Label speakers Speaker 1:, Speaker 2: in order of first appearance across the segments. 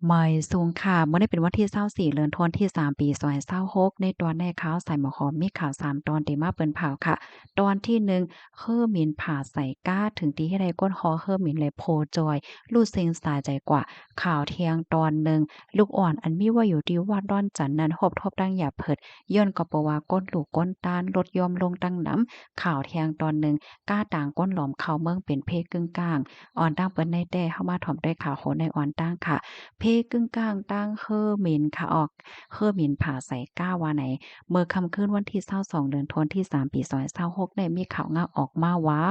Speaker 1: ไม่สูงค่ะเมื่อได้เป็นวันที่24เดือนธันวาคมที่3ปี2026ในตอนแรกข่าวใส่หมอหอมมีข่าว3ตอนที่มาเปิ้นเผาค่ะตอนที่1เฮ้อหมิ่นผ่าใส่ก้าถึงที่ให้ได้ก้นฮอเฮ้อหมิ่นเลยโพจอยลูดเซ็งสายใจกว่าข่าวเที่ยงตอนหนึ่งลูกอ่อนอันมีว่าอยู่ที่วัดดอนจันทน์นั้นหบทบดังหยาเพิดย้อนก็เพราะว่าก้นลูกก้นตาลลดยอมลงตั้งน้ำข่าวเที่ยงตอนหนึ่งก้าต่างก้นหลอมเข้าเมืองเป็นเพศกึ่งกลางอ่อนตั้งเปิ้นในแต่เข้ามาถ่อมด้วยข่าวโหนในอ่อนตั้งค่ะ เพกึ่งกลางตั้งเฮ่อหมินค่ะออกเฮ่อหมินผ่าใส่ก้าวาไหนเมื่อค่ำคืนวันที่22เดือนธันวาคมที่3ปี2026ได้มีข่าวงาออกมาว่า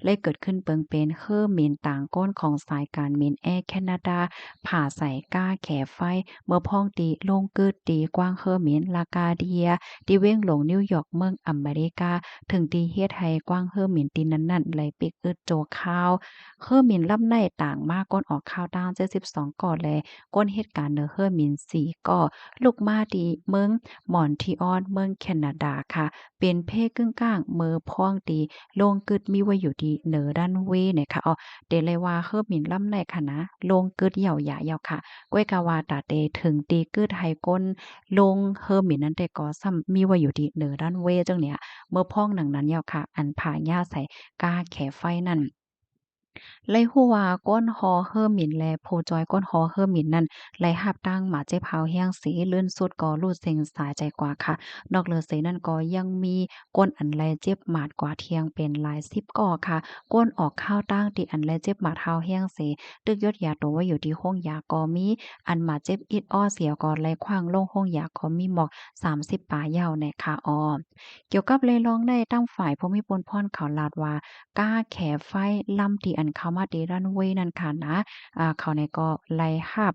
Speaker 1: ได้เกิดขึ้นเปิงเป็นเฮ่อหมินต่างก้นของสายการบินแอร์แคนาดาผ่าใส่ก้าแขไฟเมื่อพ้องตีลงกึดตีกว้างเฮ่อหมินลากาเดียตีเว้งหลงนิวยอร์กเมืองอเมริกาถึงตีเฮ็ดให้กว้างเฮ่อหมินตีนั้นๆไหลปิกอึดโจข้าวเฮ่อหมินลำในต่างมากก้นออกข้าวต่าง72ก่อแล ก้นเหตุการณ์เนอเฮอร์มิน4ก็ลูกมาดีเมืองมอนทรีออลเมืองแคนาดาค่ะเป็นเพศกึ่งกลางเมือพ่องดีโลงกึดมีไว้อยู่ดีเหนือด้านเวเนี่ยค่ะเดเลยว่าเฮอร์มินลำในค่ะนะโลงกึดเหย่าหยาเยาวค่ะก้วยกาวาตาเตถึงตีกึดให้ก้นลงเฮอร์มินนั้นแต่ก็ซ้ำมีไว้อยู่ดีเหนือด้านเวจังเนี่ยเมื่อพ่องหนังนั้นเยาวค่ะอันผาหญ้าใส่กาแขไฟนั่น ไล่ฮู้ว่าก้นฮอเฮอร์มินและโพจอยก้นฮอเฮอร์มินนั้นไล่หับตั้งหมาเจ็บเฮาแห้งสีลื่นสุดก็รูดเซ็งสายใจกว่าค่ะนอกเหลือเสนั้นก็ยังมีก้นอันแลเจ็บหมาดกว่าเที่ยงเป็นหลายสิบก่อค่ะก้นออกข้าวตั้งที่อันแลเจ็บหมาดเฮาแห้งเสตึกยศยาตัวไว้อยู่ที่ห้องยาก็มีอันหมาเจ็บอิดอ้อเสียก็ไล่ขว้างลงห้องยาก็มีหมอก30ปลายาวในค่ะเกี่ยวกับเลยลองได้ตั้งฝ่ายภูมิพลพรเขาลาดว่า ก้าแขไฟลำที่อันเข้ามาตีรันเวยนั่นค่ะนะเขาเนี่ยก็ไล่หาบ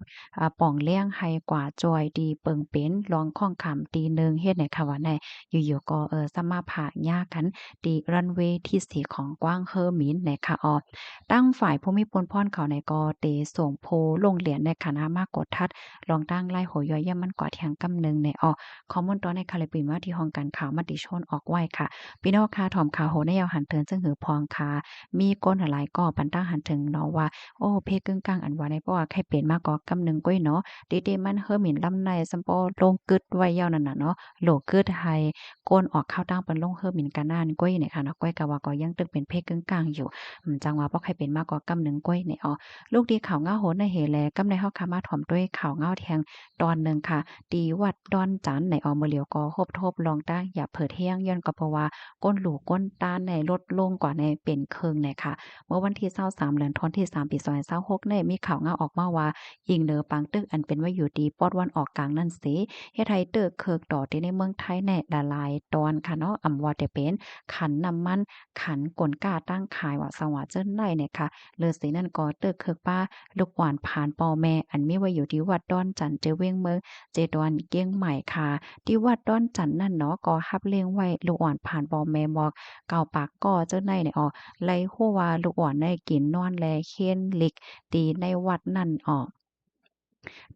Speaker 1: ป่องเลี้ยงให้กว่าจอยดีเปิงเป็นร้องข้องคำตีหนึ่งเฮ็ดให้ค่ะว่าแน่อยู่ๆก็สมาผาญากันตีรันเวย์ที่สี่ของกว้างเฮอหมินในค่ะตั้งฝ่ายภูมิพลพรเขาเนี่ยก็เตส่งโพลงเหรียญในคณะมากกดทัดลองตั้งไล่โหย่อยย่ำมันกว่าเที่ยงกำนึงในข้อมูลตอนในคาลิปปินว่าที่ห้องการข่าวมติชนออกไว้ค่ะ พี่น้องค่ะถ่อมข่าวโหนยาวหันเทินซึ่งหือพองค่ะมีก้นหลายก่อปันตั้งหันถึงเนาะว่าโอ้เพกึ่งกลางอันว่าในเพราะว่าใครเป็นมากก็กำหนึ่งก้อยเนาะดีๆมันเฮอหมิ่นลำในซัมปอลงกึดไว้ยาวนั่นน่ะเนาะโหลกึดให้ก้นออกข้าวตั้งเปิ้นลงเฮอหมิ่นกันนานก้อยเนี่ยค่ะเนาะก้อยก็ว่าก็ยังตึกเป็นเพกึ่งกลางอยู่จังว่าเพราะใครเป็นมากก็กำหนึ่งก้อยเนี่ยลูกดีข่าวเงาโหนในเหแลกำในเฮาค่ะมาถ่อมด้วยข่าวเงาแทงตอนหนึ่งค่ะตีวัดดอนจันในมื้อเหลียวก็ฮบทบลองตั้งอย่าเผิดเที่ยงย้อนก็เพราะว่า ก้นหลูก้นตาลในลดลงกว่าในเป็นครึ่งเนี่ยค่ะเมื่อวันที่23เดือนธันวาคมที่3ปี2026เนี่ยมีข่าวงาออกมาว่าอิงเหนือปางตึกอันเป็นว่าอยู่ดีปอดวันออกกลางนั่นสิเฮ็ดให้เตึกเคิกต่อที่ในเมืองไทยแน่ละลายตอนค่ะเนาะว่าแต่เป็นขันน้ำมันขันกลกาตั้งขายว่าสว่าเจิ้นไดเนี่ยค่ะเลือสินั่นก็เตึกเคิกป้าลูกหวานผ่านปอแม่อันมีไว้อยู่ที่วัดดอนจันเจเว้งเมืองเจดอนเกียงใหม่ค่ะ ที่วัดดอนจันทน์นั่นเนาะก็รับเลี้ยงไว้ลูกอ่อนผ่านบ่แม่บอกเก่าปากก้อเจ้าในเนี่ยไล่ฮู้ว่าลูกอ่อนได้กินนอนแลเค็นหลิกตีในวัดนั่น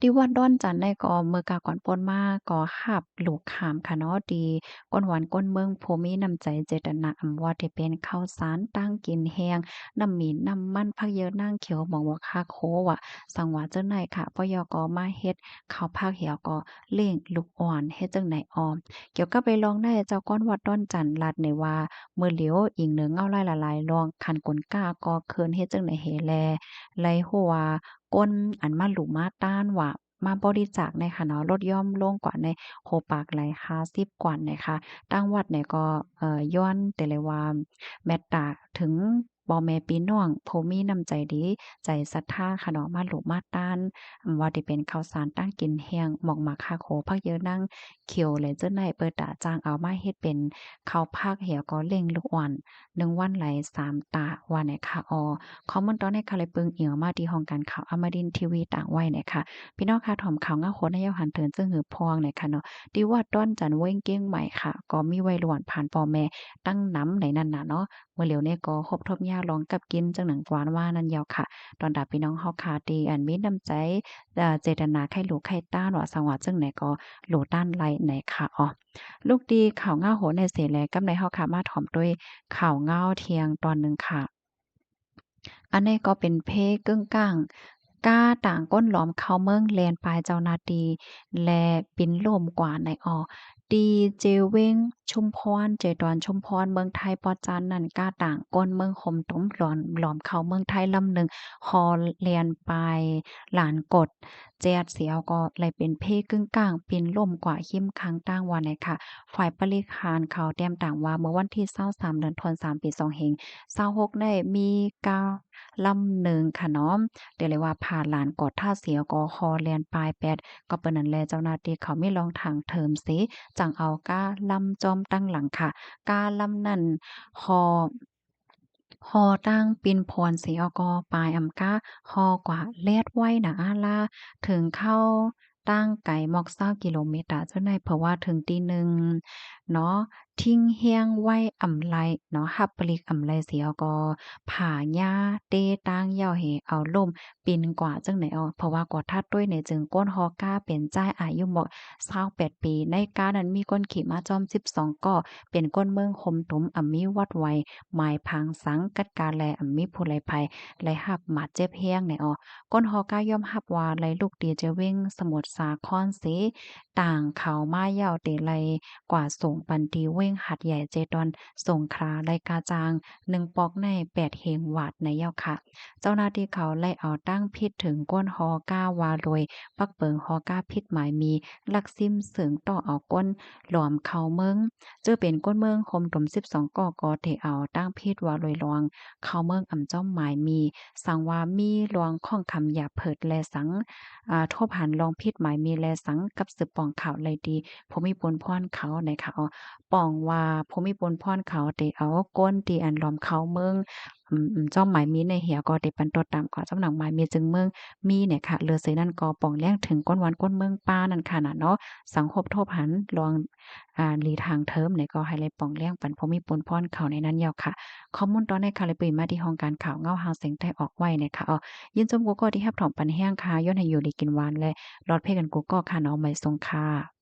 Speaker 1: ที่วัดดอนจันทน์ได้ก็เมื่อกาก่อนปนมาก็รับลูกขามค่ะเนาะที่ก้นหวานก้นเมืองผู้มีน้ำใจเจตนาว่าที่เป็นข้าวสารตั้งกินแห้งน้ำหมีน้ำมันผักเยอะนางเขียวหมองว่าคักโคว่ะสังว่าจั่งใดค่ะปยก็มาเฮ็ดข้าวผักเหี่ยวก็เลี้ยงลูกอ่อนเฮ็ดจั่งใดเกี่ยวกับไปลองได้เจ้าก้อนวัดดอนจันทน์รัดในว่าเมื่อเหลียวอิงเหนือเงาลายละลายลองคันกลกาก็เคินเฮ็ดจั่งใดเหแลไลหัวา ก้นอันมาหลูมาต้านว่ามาบริจาคในค่ะเนาะลดย่อมลงกว่าในโฮปากไหล50กว่านะคะตั้งวัดเนี่ยก็ย้อนแต่เลยว่าแม่ตตาถึงพ่อแม่พี่น้องผู้มีน้ำใจดีใจศรัทธาค่ะเนาะมาหลูมาต้านว่าที่เป็นข้าวสารตั้งกินแห้งหมอกหมากคาโคผักเยอะนั่งเขียวเลยเจ้าไหนเปิดตาจ้างเอามาเฮ็ดเป็นข้าวผักเหี่ยวก็เล่งลูกอ่อน1วันไหล3ตาว่าไหนค่ะข้อมูลตอนนี้ค่ะเลยปึงเอี่ยวมาที่ห้องการข่าวอมรินทร์ทีวีต่างวัยเนี่ยค่ะพี่น้องค่ะถ่อมข่าวเงาโหนนายกหันเถินซึ่งหือพองเนี่ยค่ะเนาะที่วัดดอนจันเว้งเก้งใหม่ค่ะก็มีวัยรุ่นผ่านพ่อแม่ตั้งน้ำในนั้นน่ะเนาะเมื่อเหลียวเนี่ยก็ครบทบยาลองกับกินจังหนังกวานว่านั่นยาวค่ะตอนดาพี่น้องเฮาค่ะที่อันมีน้ำใจเจตนาใครลูกใครต้านว่าสังว่าจังไหนก็โหลต้านไลไหนค่ะลูกดีข่าวเงาโหนในเสแลกำไรเฮาค่ะมาถ่อมด้วยข่าวเงาเที่ยงตอนหนึ่งค่ะ อันนี้ก็เป็นเพกึ่งกลาง ก้าต่างก้นหลอมเข้าเมืองแลนปลายเจ้าหน้าที่และปินล่มกว่าในดีเจเว้งชุมพรเจดอนชุมพรเมืองไทยปอจันนั่นก้าต่างก้นเมืองคมต้มหลอมเข้าเมืองไทยลำหนึ่งฮอเลียนปลายหลานกดแจ๊ดเสียวก็เลยเป็นเพกึ่งกลางปินล่มกว่าหิมค้างตั้งว่าไหนค่ะฝ่ายบริหารเขาแต้มต่างว่าเมื่อวันที่23เดือนธันวาคมปี2566ได้มีกาลำหนึ่งค่ะเนาะ เดี๋ยวเลยว่าผ่านลานกอดท่าเสียกอคอแลนปลายแปดก็เปิ้นนั่นแลเจ้าหน้าที่เขาไม่ลองทางเทิมสิจังเอาก้าลำจอมตั้งหลังค่ะก้าลำนั่นฮอตั้งปินพรสีอกอปลายอำก้าฮอกว่าแลดไว้นะอาลาถึงเข้าตั้งไก่มอก20กิโลเมตรอะเจ้าในเพราะว่าถึงตีหนึ่งเนาะทิ้งเฮียงไว้อำไลเนาะหับปลีกอำไลเสียก็ผ่าหญ้าเตตั้งเหย้าเหเอาล่มปีนกว่าจังไหนเพราะว่ากว่าทัดด้วยในจึงก้นฮอก้าเป็นจ้ายอายุหมอก28ปีในกานั้นมีก้นขี่ม้าจอม12ก้อเป็นก้นเมืองคมตุมมีวัดไวหมายพังสังกัดกาแลมีผู้ไลภัยไลหับหมาดเจ็บแห้งในก้นฮอก้ายอมรับว่าไลลูกดีเจเว้งสมุทรสาครเสต่างเขามาเหย้าเตไลกว่าส่งปันตีเว้งหัดใหญ่เจดอนสงขลาไลกาจาง1ปอกใน8เฮงวาดในเย้าค่ะ เจ้าหน้าที่เขาไล่เอาตั้งพิษถึงก้นฮอก้าวาโดยปักเปิงฮอก้าพิษหมายมีลักซิมเสริงต่อเอาก้นหลอมเขาเมืองเจอเป็นก้นเมืองคมถม12ก่อกอเทเอาตั้งพิษว่าลอยลวงเขาเมืองอ่ำจ้อมหมายมีสังว่ามีลวงข้องคำหยาเผิดแลสังทบหันลองพิษหมายมีแลสังกับสืบปองข่าวเลยดีภูมิปนพรเขาในเขาปองว่าภูมิปนพรเขาเตเอาก้นตีอันหลอมเขาเมือง จ้อมหมายมีในเหี่ยก็ได้ปันตัวตามกว่าจำหนังหมายมีจึงเมืองมีเนี่ยค่ะเรือเสนั่นก็ป่องแล้งถึงก้นวันก้นเมืองป้านั่นค่ะน่ะเนาะสังคบโทบหันลองหลีทางเทิมเนี่ยก็ให้เลยป่องแล้งปันพมีปนพรเขาในนั้นยาวค่ะข้อมูลตอนในค่ะเลยปืนมาที่ห้องการข่าวเงาหาวเสียงใต้ออกไว้เนี่ยค่ะยินจมกูก็ที่รับถอมปันแห้งค่ะย้อนให้อยู่ดีกินหวานและรอดเพ่กันกูก็ค่ะเนาะไม่ทรงค่ะ